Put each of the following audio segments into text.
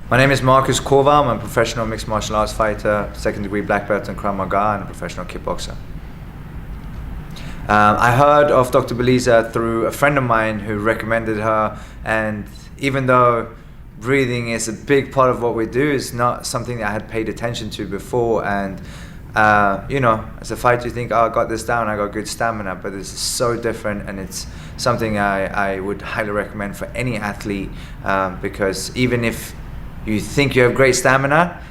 My name is Marcus Korva. I'm a professional mixed martial arts fighter, second degree black belt in Krav Maga, and a professional kickboxer. I heard of Dr. Belisa through a friend of mine who recommended her, and even though breathing is a big part of what we do, it's not something that I had paid attention to before. And as a fighter, you think, oh, I got this down, I got good stamina, but this is so different, and it's something I would highly recommend for any athlete, because even if you think you have great stamina,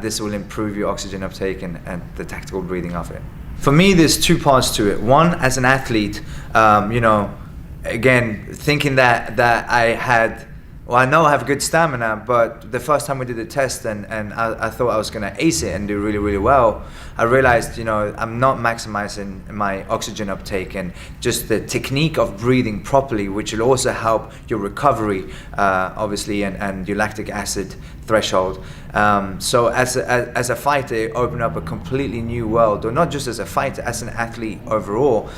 this will improve your oxygen uptake and the tactical breathing of it. For me, there's two parts to it. One, as an athlete, again, thinking that I know I have good stamina, but the first time we did the test and I thought I was going to ace it and do really, really well, I realized, I'm not maximizing my oxygen uptake and just the technique of breathing properly, which will also help your recovery, obviously, and your lactic acid threshold. So as a fighter, it opened up a completely new world, or not just as a fighter, as an athlete overall.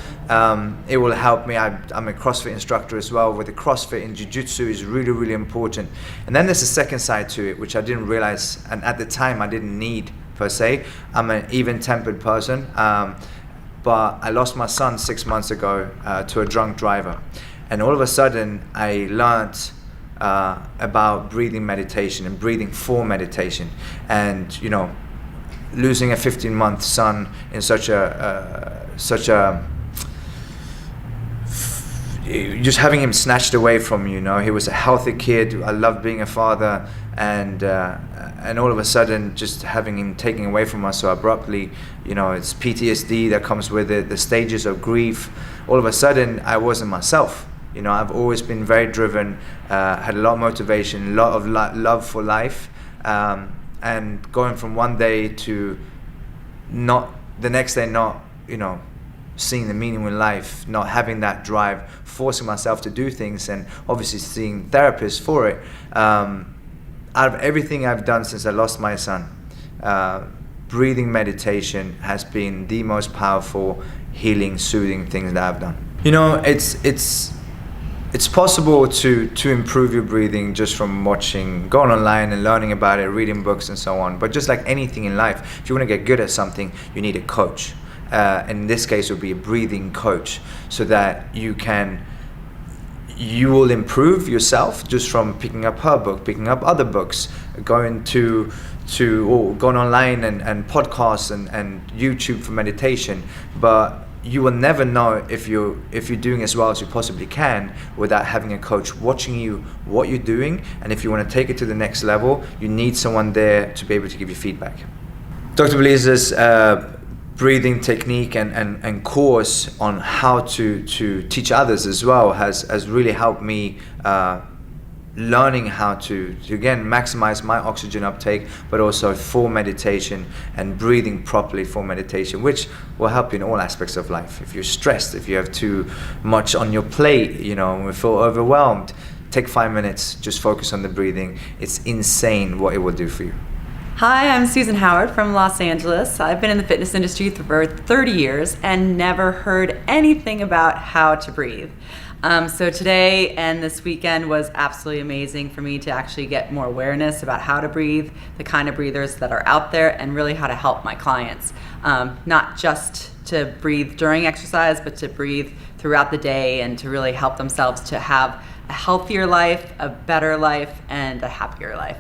It will help me. I'm a CrossFit instructor as well. With the CrossFit and Jiu-Jitsu is really, really important. And then there's a second side to it, which I didn't realize, and at the time I didn't need per se. I'm an even-tempered person, but I lost my son 6 months ago to a drunk driver. And all of a sudden I learned about breathing meditation and breathing for meditation, and losing a 15-month son in such a just having him snatched away from you. He was a healthy kid. I loved being a father, and all of a sudden just having him taken away from us so abruptly, it's PTSD that comes with it, the stages of grief. All of a sudden I wasn't myself. I've always been very driven, had a lot of motivation, a lot of love for life, and going from one day to the next day not, seeing the meaning in life, not having that drive, forcing myself to do things, and obviously seeing therapists for it. Out of everything I've done since I lost my son, breathing meditation has been the most powerful, healing, soothing thing that I've done. It's possible to improve your breathing just from going online and learning about it, reading books and so on. But just like anything in life, if you want to get good at something, you need a coach. In this case, it would be a breathing coach, so that you will improve yourself just from picking up her book, picking up other books, going online and podcasts and YouTube for meditation. But you will never know if you're doing as well as you possibly can without having a coach watching you, what you're doing, and if you want to take it to the next level, you need someone there to be able to give you feedback. Dr. Belisa's breathing technique and course on how to teach others as well has really helped me learning how to again maximize my oxygen uptake, but also for meditation and breathing properly for meditation, which will help you in all aspects of life. If you're stressed, if you have too much on your plate, and feel overwhelmed, take 5 minutes, just focus on the breathing. It's insane what it will do for you. Hi, I'm Susan Howard from Los Angeles. I've been in the fitness industry for 30 years and never heard anything about how to breathe. So today and this weekend was absolutely amazing for me to actually get more awareness about how to breathe, the kind of breathers that are out there, and really how to help my clients. Not just to breathe during exercise, but to breathe throughout the day and to really help themselves to have a healthier life, a better life, and a happier life.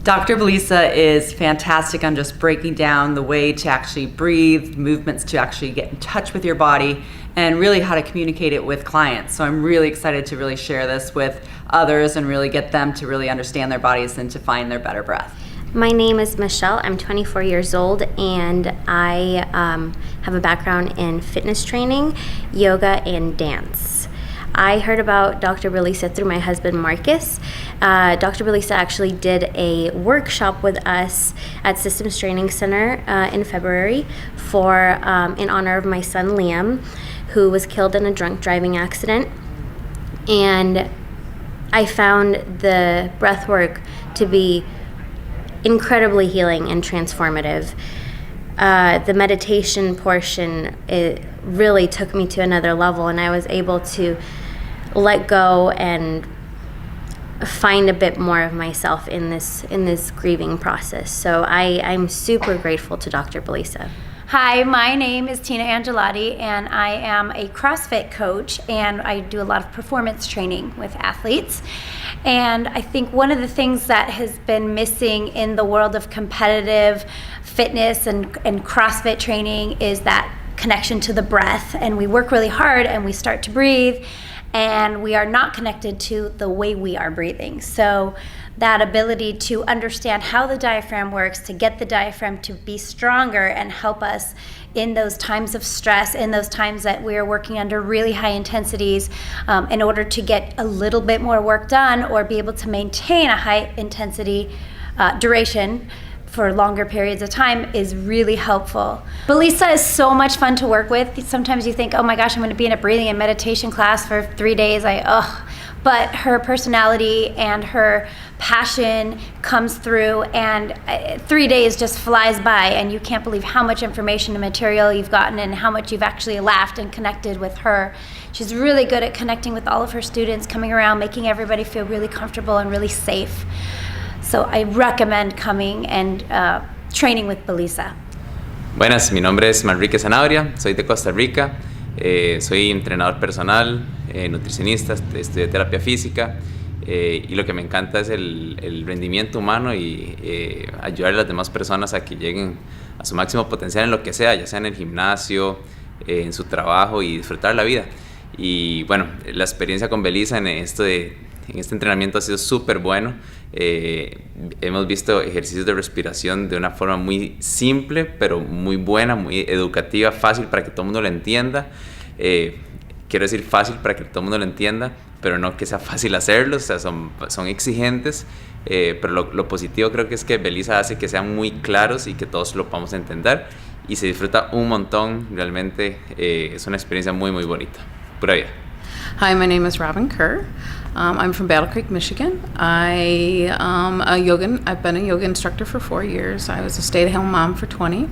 Dr. Belisa is fantastic on just breaking down the way to actually breathe, movements to actually get in touch with your body, and really how to communicate it with clients. So I'm really excited to really share this with others and really get them to really understand their bodies and to find their better breath. My name is Michelle. I'm 24 years old, and I have a background in fitness training, yoga, and dance. I heard about Dr. Belisa through my husband, Marcus. Dr. Belisa actually did a workshop with us at Systems Training Center in February in honor of my son, Liam, who was killed in a drunk driving accident. And I found the breath work to be incredibly healing and transformative. The meditation portion, it really took me to another level, and I was able to let go and find a bit more of myself in this grieving process. So I'm super grateful to Dr. Belisa. Hi, my name is Tina Angelotti, and I am a CrossFit coach, and I do a lot of performance training with athletes. And I think one of the things that has been missing in the world of competitive fitness and CrossFit training is that connection to the breath. And we work really hard and we start to breathe, and we are not connected to the way we are breathing. So that ability to understand how the diaphragm works, to get the diaphragm to be stronger and help us in those times of stress, in those times that we're working under really high intensities, in order to get a little bit more work done or be able to maintain a high intensity duration for longer periods of time is really helpful. Belisa is so much fun to work with. Sometimes you think, oh my gosh, I'm gonna be in a breathing and meditation class for 3 days. But her personality and her passion comes through, and 3 days just flies by, and you can't believe how much information and material you've gotten and how much you've actually laughed and connected with her. She's really good at connecting with all of her students, coming around, making everybody feel really comfortable and really safe. So I recommend coming and training with Belisa. Buenas, mi nombre es Manrique Zanabria, soy de Costa Rica, soy entrenador personal, nutricionista, estudié terapia física, y lo que me encanta es el rendimiento humano y ayudar a las demás personas a que lleguen a su máximo potencial en lo que sea, ya sea en el gimnasio, en su trabajo, y disfrutar la vida. Y bueno, la experiencia con Belisa en este entrenamiento ha sido súper bueno. Hemos visto ejercicios de respiración de una forma muy simple, pero muy buena, muy educativa, fácil para que todo el mundo lo entienda. Quiero decir fácil para que todo el mundo lo entienda, pero no que sea fácil hacerlo. O sea, son exigentes, pero lo positivo creo que es que Belisa hace que sean muy claros y que todos lo podamos entender, y se disfruta un montón. Realmente es una experiencia muy, muy bonita. Pura vida. Hi, my name is Robin Kerr. I'm from Battle Creek, Michigan. I've been a yoga instructor for 4 years. I was a stay-at-home mom for 20.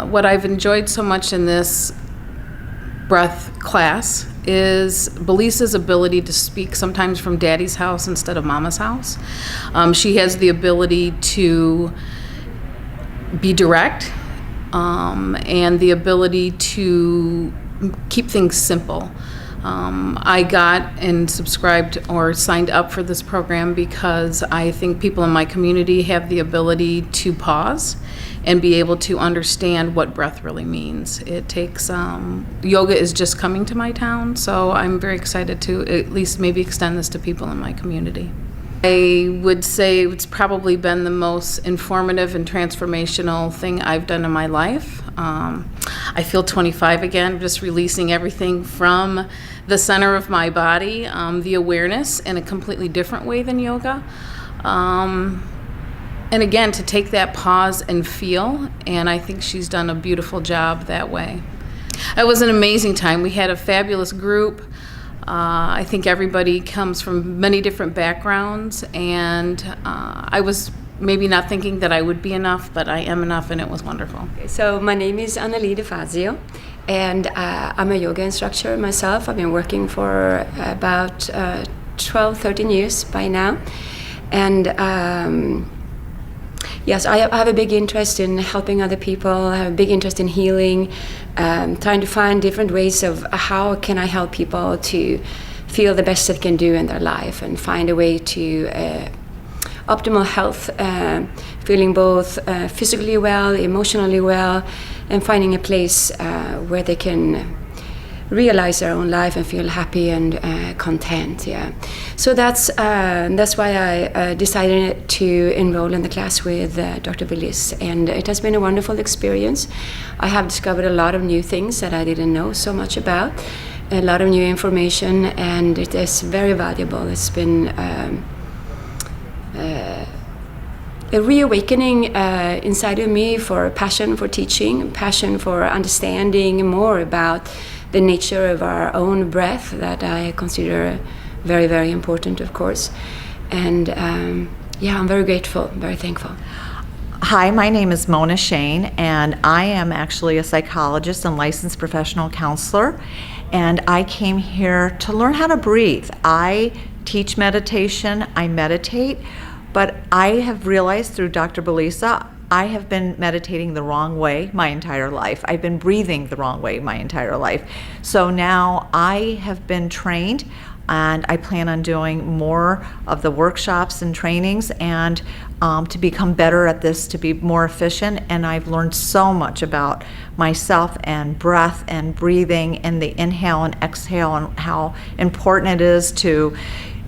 What I've enjoyed so much in this breath class is Belisa's ability to speak sometimes from daddy's house instead of mama's house. She has the ability to be direct, and the ability to keep things simple. I got and subscribed or signed up for this program because I think people in my community have the ability to pause and be able to understand what breath really means. It takes, yoga is just coming to my town, so I'm very excited to at least maybe extend this to people in my community. I would say it's probably been the most informative and transformational thing I've done in my life. I feel 25 again, just releasing everything from the center of my body, the awareness in a completely different way than yoga. And again, to take that pause and feel, and I think she's done a beautiful job that way. It was an amazing time. We had a fabulous group. I think everybody comes from many different backgrounds, and I was maybe not thinking that I would be enough, but I am enough, and it was wonderful. So my name is Anneli De Fazio, and I'm a yoga instructor myself. I've been working for about 12, 13 years by now. And yes, I have a big interest in helping other people. I have a big interest in healing, trying to find different ways of how can I help people to feel the best they can do in their life and find a way to optimal health, feeling both physically well, emotionally well, and finding a place where they can realize their own life and feel happy and content. Yeah, so that's why I decided to enroll in the class with Dr. Belisa, and it has been a wonderful experience. I have discovered a lot of new things that I didn't know so much about, a lot of new information, and it is very valuable. It's been a reawakening inside of me for passion for teaching, passion for understanding more about the nature of our own breath that I consider very, very important, of course. And yeah, I'm very grateful, very thankful. Hi, my name is Mona Shane, and I am actually a psychologist and licensed professional counselor, and I came here to learn how to breathe. I teach meditation, I meditate, but I have realized through Dr. Belisa, I have been meditating the wrong way my entire life. I've been breathing the wrong way my entire life. So now I have been trained, and I plan on doing more of the workshops and trainings, and to become better at this, to be more efficient. And I've learned so much about myself and breath and breathing and the inhale and exhale, and how important it is to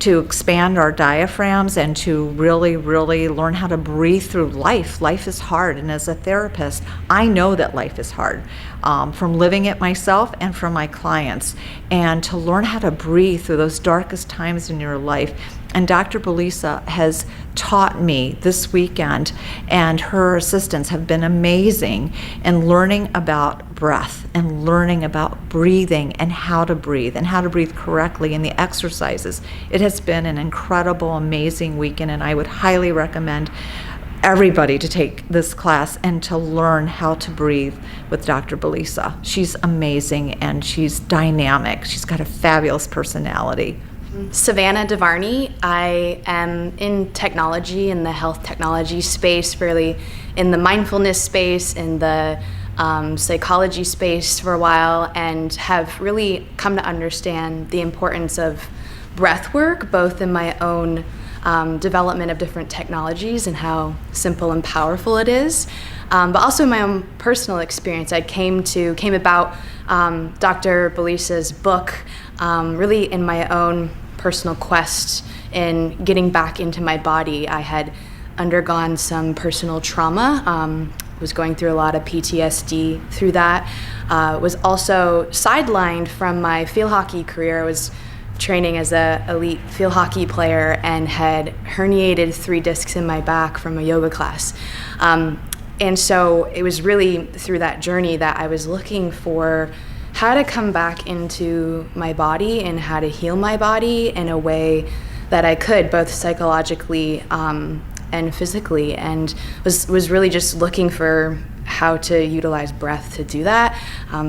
expand our diaphragms and to really, really learn how to breathe through life. Life is hard, and as a therapist, I know that life is hard, from living it myself and from my clients, and to learn how to breathe through those darkest times in your life. And Dr. Belisa has taught me this weekend, and her assistants have been amazing in learning about breath and learning about breathing and how to breathe correctly in the exercises. It has been an incredible, amazing weekend, and I would highly recommend everybody to take this class and to learn how to breathe with Dr. Belisa. She's amazing, and she's dynamic. She's got a fabulous personality. Savannah Devarney. I am in technology, in the health technology space, really in the mindfulness space, in the psychology space for a while, and have really come to understand the importance of breath work, both in my own development of different technologies and how simple and powerful it is, but also in my own personal experience. I came about Dr. Belisa's book really in my own personal quest in getting back into my body. I had undergone some personal trauma, was going through a lot of PTSD through that, was also sidelined from my field hockey career. I was training as a elite field hockey player and had herniated 3 discs in my back from a yoga class. And so it was really through that journey that I was looking for how to come back into my body and how to heal my body in a way that I could, both psychologically and physically, and was really just looking for how to utilize breath to do that.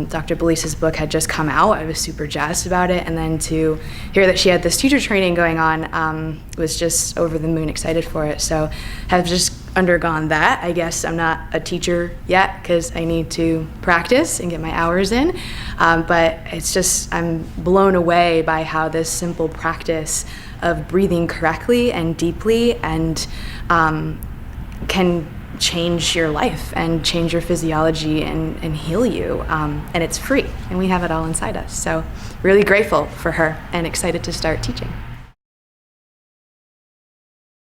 Dr. Belisa's book had just come out. I was super jazzed about it, and then to hear that she had this teacher training going on was just over the moon excited for it. So have just undergone that. I guess I'm not a teacher yet because I need to practice and get my hours in, but it's just, I'm blown away by how this simple practice of breathing correctly and deeply and can change your life and change your physiology and heal you, and it's free, and we have it all inside us. So really grateful for her and excited to start teaching.